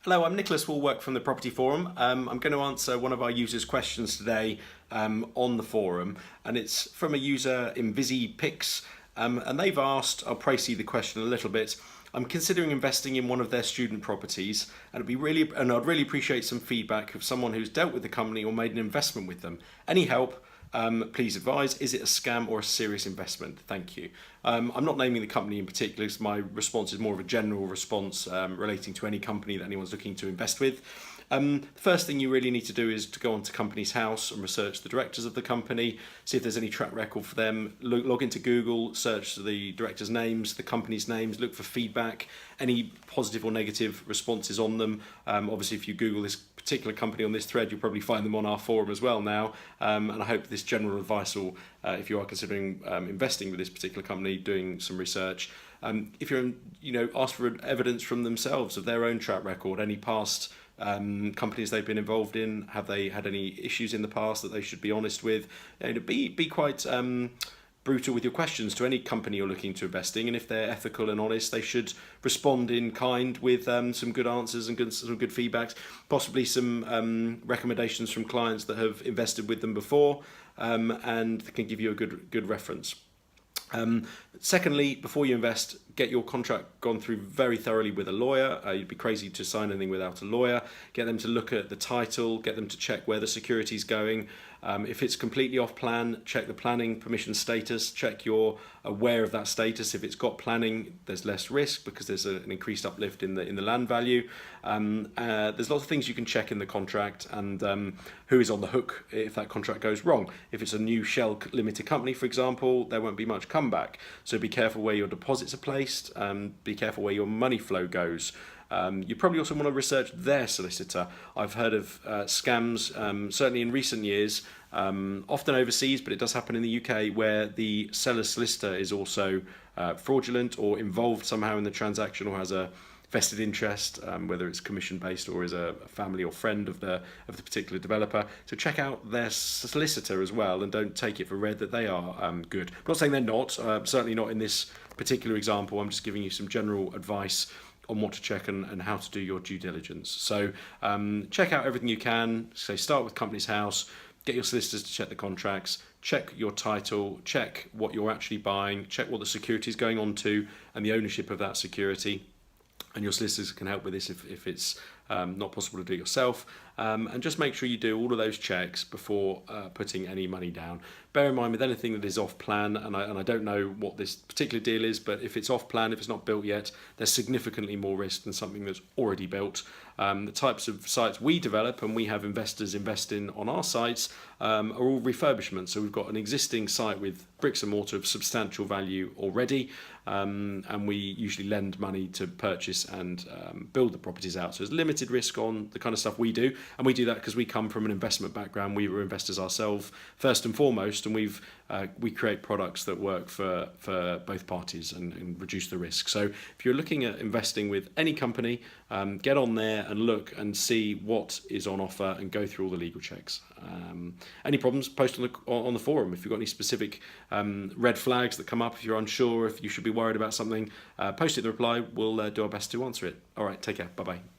Hello, I'm Nicholas Woolwork from the Property Forum. I'm going to answer one of our users' questions today on the forum, and it's from a user InvisiPix, and they've asked, I'll précis the question a little bit. I'm considering investing in one of their student properties, and I'd really appreciate some feedback of someone who's dealt with the company or made an investment with them. Any help? Please advise, is it a scam or a serious investment? Thank you. I'm not naming the company in particular, because my response is more of a general response relating to any company that anyone's looking to invest with. The first thing you really need to do is to go onto Companies House and research the directors of the company, see if there's any track record for them, log into Google, search the directors' names, the company's names, look for feedback, any positive or negative responses on them. Obviously, if you Google this particular company on this thread, you'll probably find them on our forum as well now. And I hope this general advice will, if you are considering investing with this particular company, doing some research. If you're, ask for evidence from themselves of their own track record, any past companies they've been involved in, have they had any issues in the past that they should be honest with. Be quite brutal with your questions to any company you're looking to invest in, and if they're ethical and honest, they should respond in kind with some good answers and some good feedbacks, possibly some recommendations from clients that have invested with them before, and can give you a good reference. Secondly, before you invest, get your contract gone through very thoroughly with a lawyer. You'd be crazy to sign anything without a lawyer. Get them to look at the title, get them to check where the security is going. If it's completely off plan, check the planning permission status, check you're aware of that status. If it's got planning, there's less risk because there's an increased uplift in the land value. There's lots of things you can check in the contract, and who is on the hook if that contract goes wrong. If it's a new shell limited company, for example, there won't be much comeback. So be careful where your deposits are placed, be careful where your money flow goes. You probably also want to research their solicitor. I've heard of scams, certainly in recent years, often overseas, but it does happen in the UK, where the seller's solicitor is also fraudulent or involved somehow in the transaction or has a vested interest, whether it's commission based or is a family or friend of the particular developer. So check out their solicitor as well, and don't take it for read that they are good. I'm not saying they're not, certainly not in this particular example. I'm just giving you some general advice on what to check and how to do your due diligence. So check out everything you can. So start with Companies House, get your solicitors to check the contracts, check your title, check what you're actually buying, check what the security is going on to and the ownership of that security. And your solicitors can help with this if it's not possible to do it yourself. And just make sure you do all of those checks before putting any money down. Bear in mind, with anything that is off plan, and I don't know what this particular deal is, but if it's off plan, if it's not built yet, there's significantly more risk than something that's already built. The types of sites we develop and we have investors invest in on our sites are all refurbishments. So we've got an existing site with bricks and mortar of substantial value already, and we usually lend money to purchase and build the properties out. So there's limited risk on the kind of stuff we do, and we do that because we come from an investment background. We were investors ourselves first and foremost, and we create products that work for both parties and reduce the risk. So if you're looking at investing with any company, get on there and look and see what is on offer and go through all the legal checks. Any problems, post on the forum. If you've got any specific red flags that come up, if you're unsure, if you should be worried about something, post it in the reply. We'll do our best to answer it. All right, take care. Bye-bye.